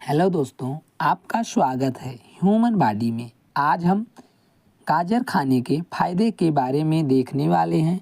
Hello दोस्तों, आपका स्वागत है ह्यूमन बॉडी में। आज हम गाजर खाने के फ़ायदे के बारे में देखने वाले हैं।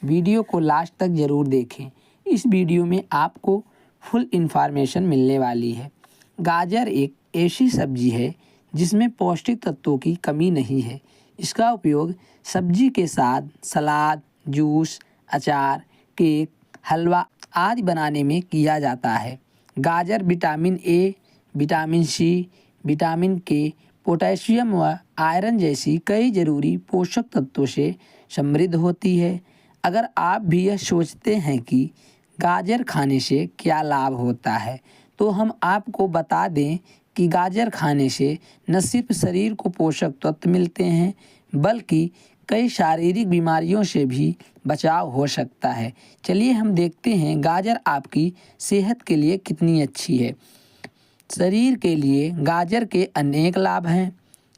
वीडियो को लास्ट तक ज़रूर देखें। इस वीडियो में आपको फुल इन्फॉर्मेशन मिलने वाली है। गाजर एक ऐसी सब्जी है जिसमें पौष्टिक तत्वों की कमी नहीं है। इसका उपयोग सब्जी के साथ सलाद, जूस, अचार, केक, हलवा आदि बनाने में किया जाता है। गाजर vitamin A, vitamin C, vitamin K, potassium व आयरन जैसी कई ज़रूरी पोषक तत्वों से समृद्ध होती है। अगर आप भी यह सोचते हैं कि गाजर खाने से क्या लाभ होता है, तो हम आपको बता दें कि गाजर खाने से न सिर्फ शरीर को पोषक तत्व मिलते हैं, बल्कि कई शारीरिक बीमारियों से भी बचाव हो सकता है। चलिए हम देखते हैं गाजर आपकी सेहत के लिए कितनी अच्छी है। शरीर के लिए गाजर के अनेक लाभ हैं।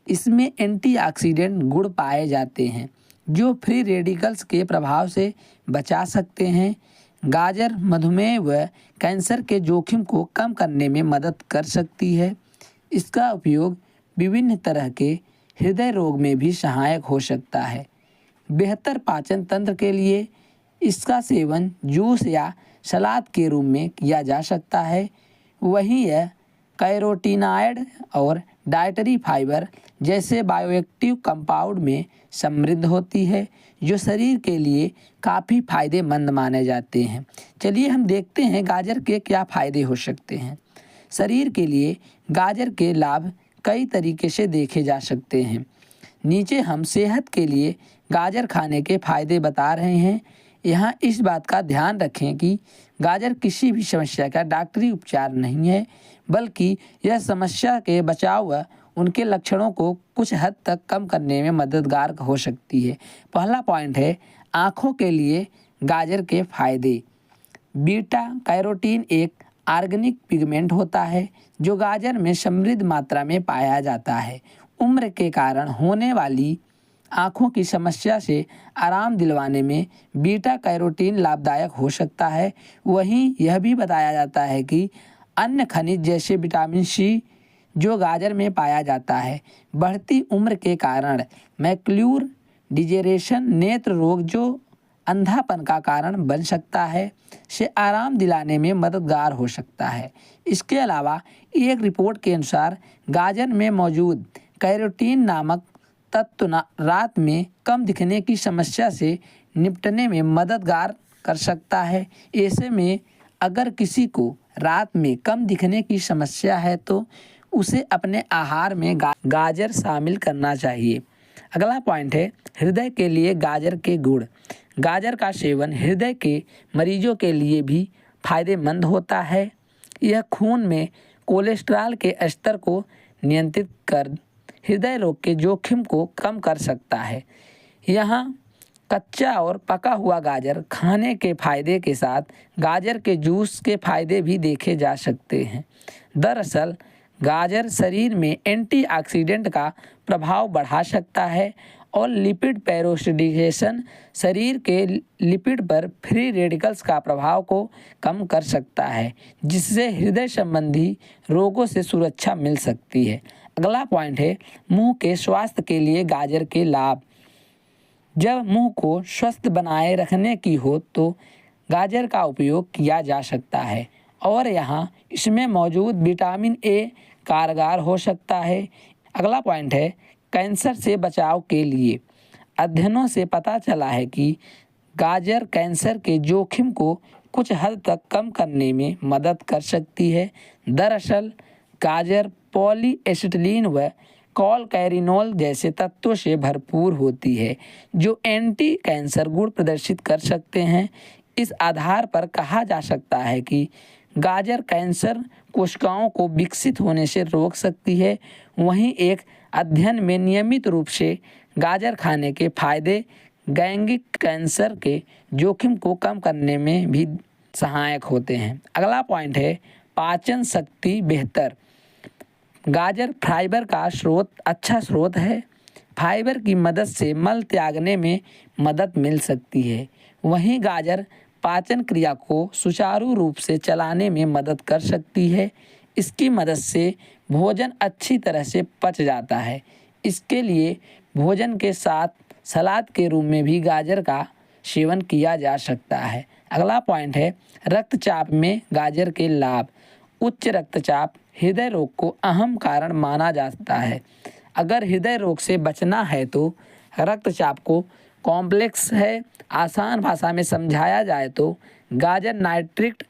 इसमें एंटीऑक्सीडेंट गुण पाए जाते हैं जो फ्री रेडिकल्स के प्रभाव से बचा सकते हैं। गाजर मधुमेह व कैंसर के जोखिम को कम करने में मदद कर सकती है। इसका उपयोग विभिन्न तरह के हृदय रोग में भी सहायक हो सकता है। बेहतर पाचन तंत्र के लिए इसका सेवन जूस या सलाद के रूप में किया जा सकता है। वहीं यह कैरोटीनॉयड और डाइटरी फाइबर जैसे बायोएक्टिव कंपाउंड में समृद्ध होती है, जो शरीर के लिए काफ़ी फायदेमंद माने जाते हैं। चलिए हम देखते हैं गाजर के क्या फ़ायदे हो सकते हैं। शरीर के लिए गाजर के लाभ कई तरीके से देखे जा सकते हैं। नीचे हम सेहत के लिए गाजर खाने के फ़ायदे बता रहे हैं। यहाँ इस बात का ध्यान रखें कि गाजर किसी भी समस्या का डॉक्टरी उपचार नहीं है, बल्कि यह समस्या के बचाव व उनके लक्षणों को कुछ हद तक कम करने में मददगार हो सकती है। पहला पॉइंट है आँखों के लिए गाजर के फ़ायदे। बीटा कैरोटीन एक ऑर्गेनिक पिगमेंट होता है जो गाजर में समृद्ध मात्रा में पाया जाता है। उम्र के कारण होने वाली आँखों की समस्या से आराम दिलवाने में बीटा कैरोटीन लाभदायक हो सकता है। वहीं यह भी बताया जाता है कि अन्य खनिज जैसे विटामिन सी जो गाजर में पाया जाता है, बढ़ती उम्र के कारण मैक्यूलर डिजेनरेशन नेत्र रोग जो अंधापन का कारण बन सकता है से आराम दिलाने में मददगार हो सकता है। इसके अलावा एक रिपोर्ट के अनुसार गाजर में मौजूद कैरोटीन नामक तत्व रात में कम दिखने की समस्या से निपटने में मददगार कर सकता है। ऐसे में अगर किसी को रात में कम दिखने की समस्या है तो उसे अपने आहार में गाजर शामिल करना चाहिए। अगला पॉइंट है हृदय के लिए गाजर के गुण। गाजर का सेवन हृदय के मरीजों के लिए भी फायदेमंद होता है। यह खून में कोलेस्ट्रॉल के स्तर को नियंत्रित कर हृदय रोग के जोखिम को कम कर सकता है। यहाँ कच्चा और पका हुआ गाजर खाने के फायदे के साथ गाजर के जूस के फायदे भी देखे जा सकते हैं। दरअसल गाजर शरीर में एंटीऑक्सीडेंट का प्रभाव बढ़ा सकता है और लिपिड पेरोक्सिडेशन शरीर के लिपिड पर फ्री रेडिकल्स का प्रभाव को कम कर सकता है, जिससे हृदय संबंधी रोगों से सुरक्षा मिल सकती है। अगला पॉइंट है मुंह के स्वास्थ्य के लिए गाजर के लाभ। जब मुंह को स्वस्थ बनाए रखने की हो तो गाजर का उपयोग किया जा सकता है और यहाँ इसमें मौजूद विटामिन ए कारगर हो सकता है। अगला पॉइंट है कैंसर से बचाव के लिए। अध्ययनों से पता चला है कि गाजर कैंसर के जोखिम को कुछ हद तक कम करने में मदद कर सकती है। दरअसल गाजर पॉलीएसिटिलीन व कॉलकैरिनोल जैसे तत्वों से भरपूर होती है जो एंटी कैंसर गुण प्रदर्शित कर सकते हैं। इस आधार पर कहा जा सकता है कि गाजर कैंसर कोशिकाओं को विकसित होने से रोक सकती है। वहीं एक अध्ययन में नियमित रूप से गाजर खाने के फायदे लैंगिक कैंसर के जोखिम को कम करने में भी सहायक होते हैं। अगला पॉइंट है पाचन शक्ति बेहतर। गाजर फाइबर का अच्छा स्रोत है। फाइबर की मदद से मल त्यागने में मदद मिल सकती है। वहीं गाजर पाचन क्रिया को सुचारू रूप से चलाने में मदद कर सकती है। इसकी मदद से भोजन अच्छी तरह से पच जाता है। इसके लिए भोजन के साथ सलाद के रूप में भी गाजर का सेवन किया जा सकता है। अगला पॉइंट है रक्तचाप में गाजर के लाभ। उच्च रक्तचाप हृदय रोग को अहम कारण माना जाता है। अगर हृदय रोग से बचना है तो रक्तचाप को कॉम्प्लेक्स है। आसान भाषा में समझाया जाए तो गाजर नाइट्रिक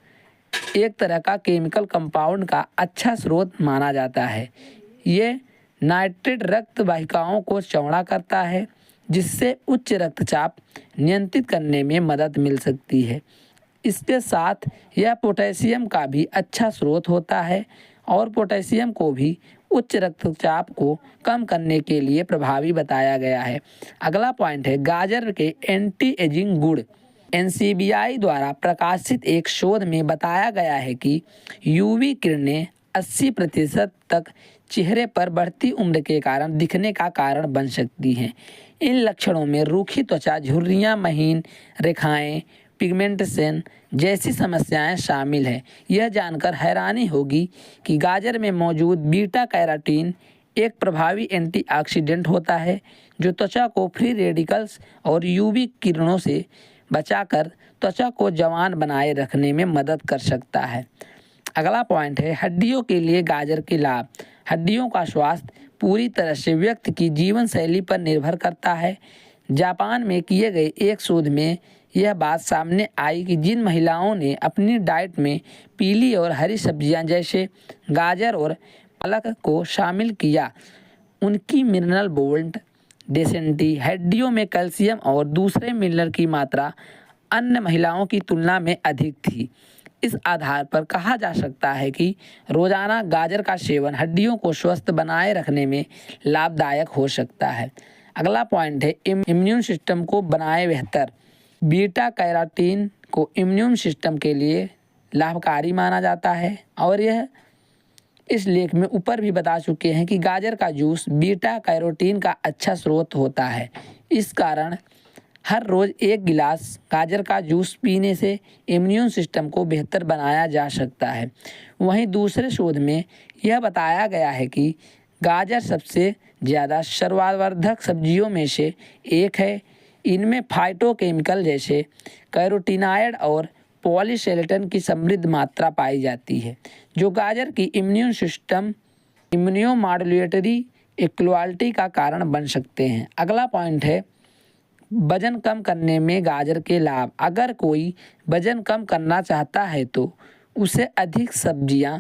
एक तरह का केमिकल कंपाउंड का अच्छा स्रोत माना जाता है। ये नाइट्रेट रक्त वाहिकाओं को चौड़ा करता है, जिससे उच्च रक्तचाप नियंत्रित करने में मदद मिल सकती है। इसके साथ यह पोटेशियम का भी अच्छा स्रोत होता है और पोटेशियम को भी उच्च रक्तचाप को कम करने के लिए प्रभावी बताया गया है। अगला पॉइंट है गाजर के एंटी एजिंग गुण। NCBI द्वारा प्रकाशित एक शोध में बताया गया है कि यूवी किरणें 80% तक चेहरे पर बढ़ती उम्र के कारण दिखने का कारण बन सकती हैं। इन लक्षणों में रूखी त्वचा, झुर्रियाँ, महीन रेखाएं, पिगमेंटेशन जैसी समस्याएं शामिल हैं। यह जानकर हैरानी होगी कि गाजर में मौजूद बीटा कैरोटीन एक प्रभावी एंटीऑक्सीडेंट होता है जो त्वचा को फ्री रेडिकल्स और यूवी किरणों से बचाकर त्वचा को जवान बनाए रखने में मदद कर सकता है। अगला पॉइंट है हड्डियों के लिए गाजर के लाभ। हड्डियों का स्वास्थ्य पूरी तरह से व्यक्ति की जीवन शैली पर निर्भर करता है। जापान में किए गए एक शोध में यह बात सामने आई कि जिन महिलाओं ने अपनी डाइट में पीली और हरी सब्जियां जैसे गाजर और पालक को शामिल किया, उनकी मिनरल बोल्ट डेंसिटी, हड्डियों में कैल्शियम और दूसरे मिनरल की मात्रा अन्य महिलाओं की तुलना में अधिक थी। इस आधार पर कहा जा सकता है कि रोजाना गाजर का सेवन हड्डियों को स्वस्थ बनाए रखने में लाभदायक हो सकता है। अगला पॉइंट है इम्यून सिस्टम को बनाए बेहतर। बीटा कैरोटीन को इम्यून सिस्टम के लिए लाभकारी माना जाता है और यह इस लेख में ऊपर भी बता चुके हैं कि गाजर का जूस बीटा कैरोटीन का अच्छा स्रोत होता है। इस कारण हर रोज़ एक गिलास गाजर का जूस पीने से इम्यून सिस्टम को बेहतर बनाया जा सकता है। वहीं दूसरे शोध में यह बताया गया है कि गाजर सबसे ज़्यादा सर्वावर्धक सब्जियों में से एक है। इनमें फाइटोकेमिकल जैसे कैरोटीनॉयड और पॉलीसेलेटन की समृद्ध मात्रा पाई जाती है, जो गाजर की इम्यून सिस्टम इम्यूनोमॉड्यूलेटरी इक्वालिटी का कारण बन सकते हैं। अगला पॉइंट है वजन कम करने में गाजर के लाभ। अगर कोई वजन कम करना चाहता है तो उसे अधिक सब्जियां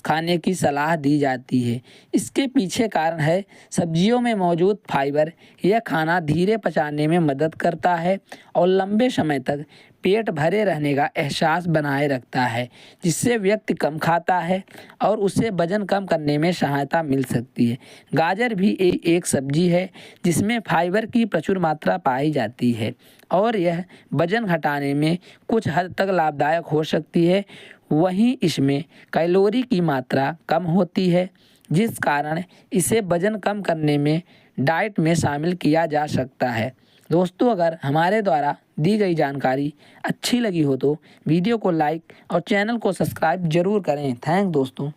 खाने की सलाह दी जाती है। इसके पीछे कारण है सब्जियों में मौजूद फाइबर। यह खाना धीरे पचाने में मदद करता है और लंबे समय तक पेट भरे रहने का एहसास बनाए रखता है, जिससे व्यक्ति कम खाता है और उसे वजन कम करने में सहायता मिल सकती है। गाजर भी एक सब्जी है जिसमें फाइबर की प्रचुर मात्रा पाई जाती है और यह वजन घटाने में कुछ हद तक लाभदायक हो सकती है। वहीं इसमें कैलोरी की मात्रा कम होती है, जिस कारण इसे वजन कम करने में डाइट में शामिल किया जा सकता है। दोस्तों, अगर हमारे द्वारा दी गई जानकारी अच्छी लगी हो तो वीडियो को लाइक और चैनल को सब्सक्राइब जरूर करें। थैंक दोस्तों।